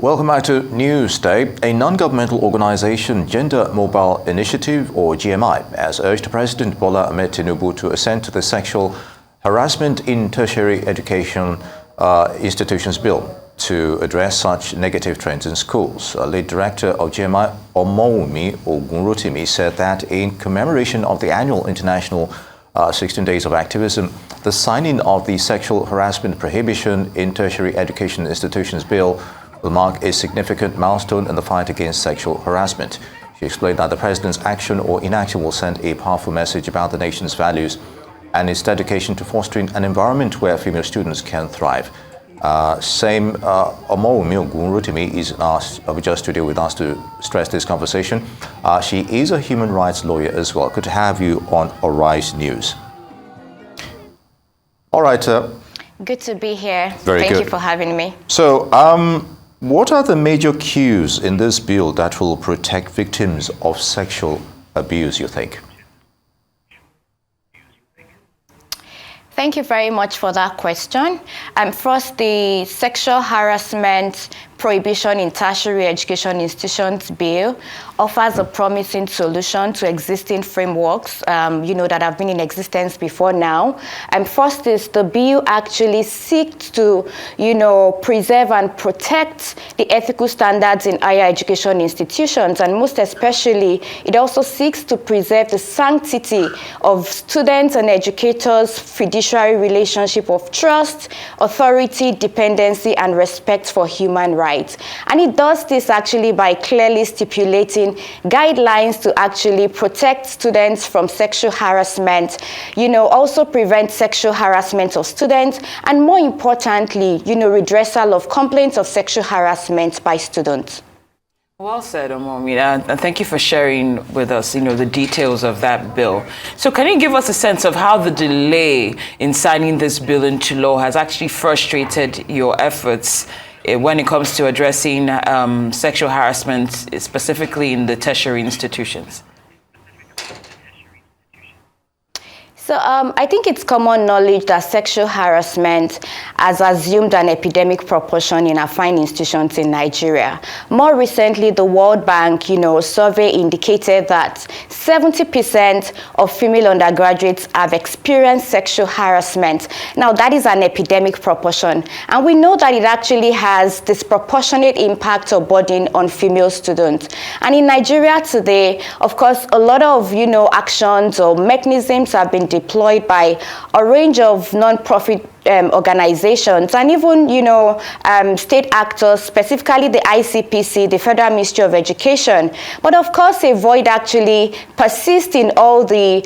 Welcome back to Newsday. A non-governmental organization, Gender Mobile Initiative, or GMI, has urged President Bola Ahmed Tinubu to assent to the Sexual Harassment in Tertiary Education Institutions Bill to address such negative trends in schools. Lead director of GMI, Omowumi Oguntotimi, said that in commemoration of the annual International 16 Days of Activism, the signing of the Sexual Harassment Prohibition in Tertiary Education Institutions Bill will mark a significant milestone in the fight against sexual harassment. She explained that the president's action or inaction will send a powerful message about the nation's values and its dedication to fostering an environment where female students can thrive. Omowumi Oguntotimi is in our Abuja studio with us to stress this conversation. She is a human rights lawyer as well. Good to have you on Arise News. All right. Good to be here. Thank you for having me. So, what are the major cues in this bill that will protect victims of sexual abuse, you think? Thank you very much for that question. First, the Sexual Harassment Prohibition in Tertiary Education Institutions Bill offers a promising solution to existing frameworks, that have been in existence before now. First is the bill actually seeks to, preserve and protect the ethical standards in higher education institutions, and most especially, it also seeks to preserve the sanctity of students and educators' fiduciary relationship of trust, authority, dependency, and respect for human rights. And it does this actually by clearly stipulating guidelines to actually protect students from sexual harassment, also prevent sexual harassment of students, and more importantly, redressal of complaints of sexual harassment by students. Well said, Omowumi, and thank you for sharing with us, the details of that bill. So can you give us a sense of how the delay in signing this bill into law has actually frustrated your efforts when it comes to addressing sexual harassment, specifically in the tertiary institutions? So I think it's common knowledge that sexual harassment has assumed an epidemic proportion in our fine institutions in Nigeria. More recently, the World Bank, survey indicated that 70% of female undergraduates have experienced sexual harassment. Now, that is an epidemic proportion, and we know that it actually has disproportionate impact or burden on female students. And in Nigeria today, of course, a lot of, actions or mechanisms have been deployed by a range of non-profit organizations and even, state actors, specifically the ICPC, the Federal Ministry of Education. But of course, a void actually persists in all the,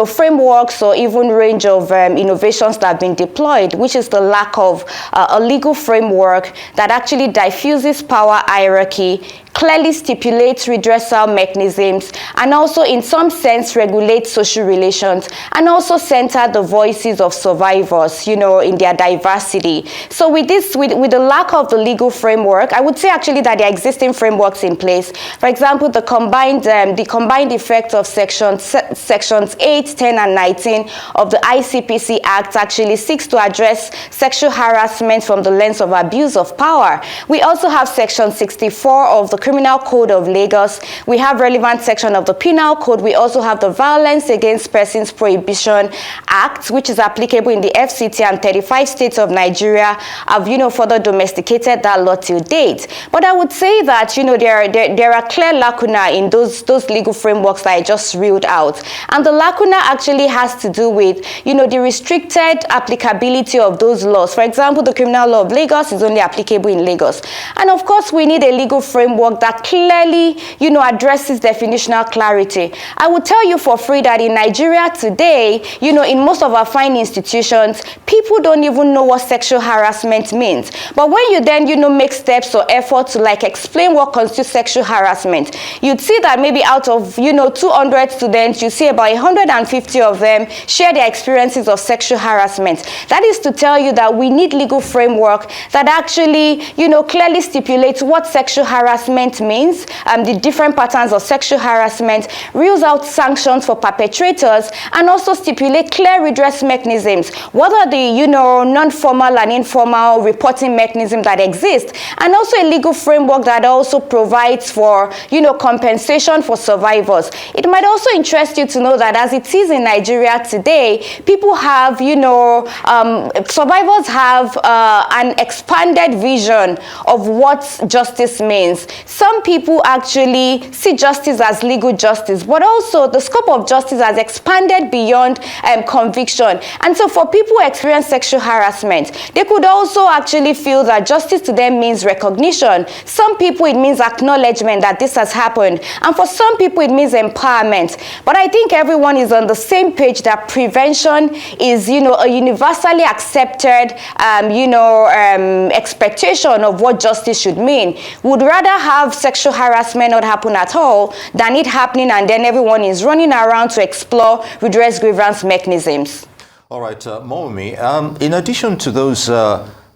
frameworks or even range of innovations that have been deployed, which is the lack of a legal framework that actually diffuses power hierarchy, clearly stipulates redressal mechanisms, and also in some sense regulates social relations, and also center the voices of survivors, in their diversity. So with the lack of the legal framework, I would say actually that there are existing frameworks in place. For example, the combined effect of sections 8, 10, and 19 of the ICPC Act actually seeks to address sexual harassment from the lens of abuse of power. We also have section 64 of the Criminal Code of Lagos. We have relevant section of the Penal Code. We also have the Violence Against Persons Prohibition Act, which is applicable in the FCT, and 35 states of Nigeria have, further domesticated that law till date. But I would say that, there are clear lacuna in those legal frameworks that I just reeled out. And the lacuna actually has to do with, the restricted applicability of those laws. For example, the Criminal Law of Lagos is only applicable in Lagos. And of course, we need a legal framework that clearly, addresses definitional clarity. I would tell you for free that in Nigeria today, in most of our fine institutions, people don't even know what sexual harassment means. But when you then, make steps or effort to explain what constitutes sexual harassment, you'd see that maybe out of, 200 students, you see about 150 of them share their experiences of sexual harassment. That is to tell you that we need legal framework that actually, clearly stipulates what sexual harassment means, the different patterns of sexual harassment, rules out sanctions for perpetrators, and also stipulate clear redress mechanisms. What are the the, non-formal and informal reporting mechanism that exists, and also a legal framework that also provides for, compensation for survivors. It might also interest you to know that as it is in Nigeria today, people have, survivors have an expanded vision of what justice means. Some people actually see justice as legal justice, but also the scope of justice has expanded beyond conviction. And so for people who experience sexual harassment, they could also actually feel that justice to them means recognition. Some people, it means acknowledgement that this has happened. And for some people, it means empowerment. But I think everyone is on the same page that prevention is, a universally accepted, expectation of what justice should mean. Would rather have sexual harassment not happen at all than it happening and then everyone is running around to explore redress grievance mechanisms. All right, Omowumi, in addition to those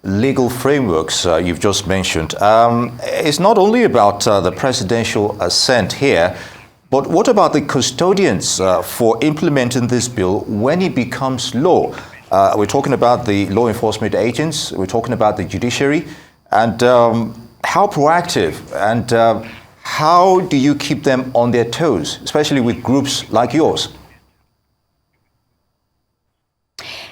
legal frameworks you've just mentioned, it's not only about the presidential assent here, but what about the custodians for implementing this bill when it becomes law? We're talking about the law enforcement agents, we're talking about the judiciary, and how proactive and how do you keep them on their toes, especially with groups like yours?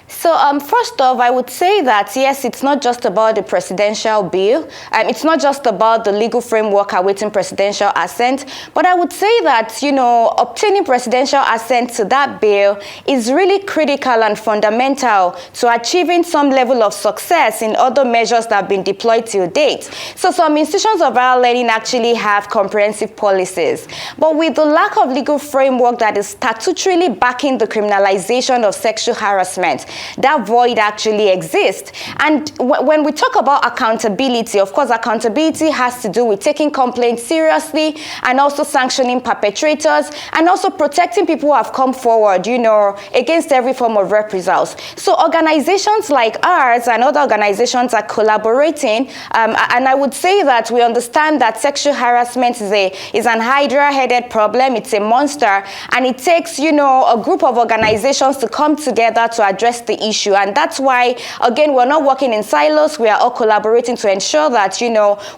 So first off, I would say that, yes, it's not just about the presidential bill. It's not just about the legal framework awaiting presidential assent. But I would say that, obtaining presidential assent to that bill is really critical and fundamental to achieving some level of success in other measures that have been deployed till date. So some institutions of higher learning actually have comprehensive policies. But with the lack of legal framework that is statutorily backing the criminalization of sexual harassment, that void actually exists. And when we talk about accountability, of course, accountability has to do with taking complaints seriously and also sanctioning perpetrators and also protecting people who have come forward, against every form of reprisals. So organizations like ours and other organizations are collaborating. And I would say that we understand that sexual harassment is an hydra-headed problem. It's a monster. And it takes, a group of organizations to come together to address the issue. And that's why, again, we're not working in silos. We are all collaborating to ensure that,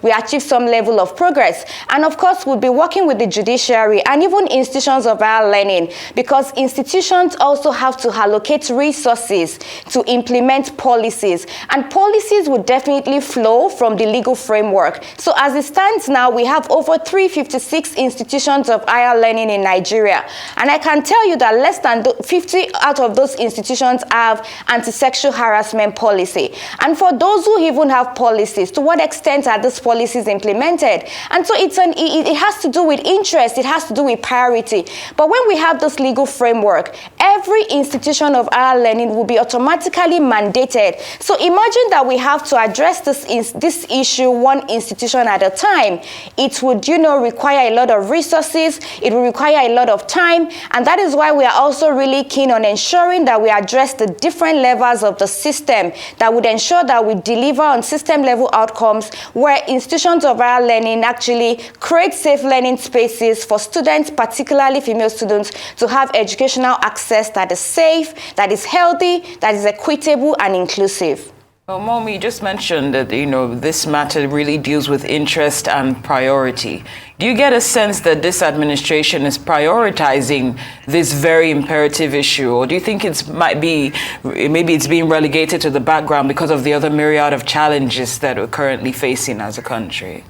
we achieve some level of progress. And of course, we'll be working with the judiciary and even institutions of higher learning, because institutions also have to allocate resources to implement policies. And policies would definitely flow from the legal framework. So as it stands now, we have over 356 institutions of higher learning in Nigeria. And I can tell you that less than 50 out of those institutions have anti-sexual harassment policy. And for those who even have policies, to what extent are these policies implemented? And so it has to do with interest, it has to do with priority. But when we have this legal framework, every institution of higher learning will be automatically mandated. So imagine that we have to address this issue one institution at a time. It would, require a lot of resources, it will require a lot of time, and that is why we are also really keen on ensuring that we address the different levels of the system that would ensure that we deliver on system level outcomes where institutions of higher learning actually create safe learning spaces for students, particularly female students, to have educational access that is safe, that is healthy, that is equitable and inclusive. Well, Mom, you just mentioned that, this matter really deals with interest and priority. Do you get a sense that this administration is prioritizing this very imperative issue? Or do you think maybe it's being relegated to the background because of the other myriad of challenges that we're currently facing as a country?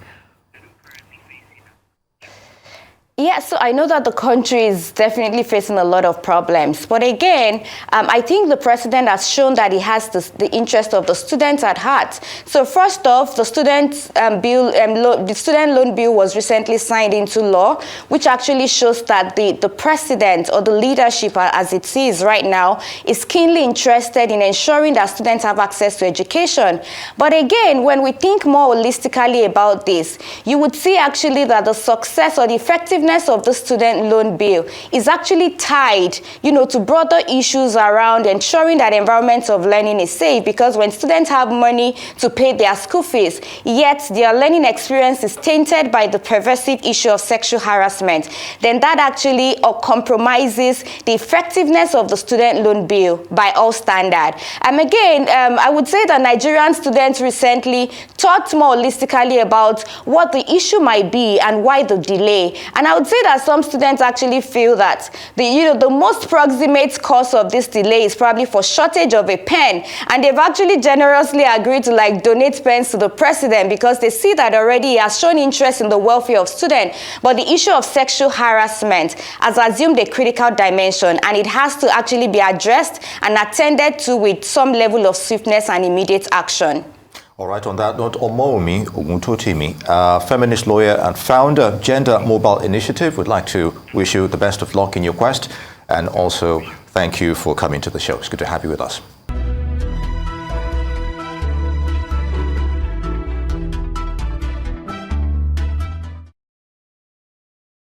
Yeah, so I know that the country is definitely facing a lot of problems. But again, I think the president has shown that he has the interest of the students at heart. So first off, the student loan bill was recently signed into law, which actually shows that the president or the leadership as it is right now is keenly interested in ensuring that students have access to education. But again, when we think more holistically about this, you would see actually that the success or the effectiveness effectiveness of the student loan bill is actually tied, to broader issues around ensuring that environment of learning is safe, because when students have money to pay their school fees, yet their learning experience is tainted by the pervasive issue of sexual harassment, then that actually compromises the effectiveness of the student loan bill by all standards. Again, I would say that Nigerian students recently thought more holistically about what the issue might be and why the delay. And I would say that some students actually feel that the most proximate cause of this delay is probably for shortage of a pen, and they've actually generously agreed to donate pens to the president because they see that already he has shown interest in the welfare of students. But the issue of sexual harassment has assumed a critical dimension, and it has to actually be addressed and attended to with some level of swiftness and immediate action. All right, on that note, Omowumi Oguntotimi, feminist lawyer and founder, Gender Mobile Initiative, would like to wish you the best of luck in your quest, and also thank you for coming to the show. It's good to have you with us.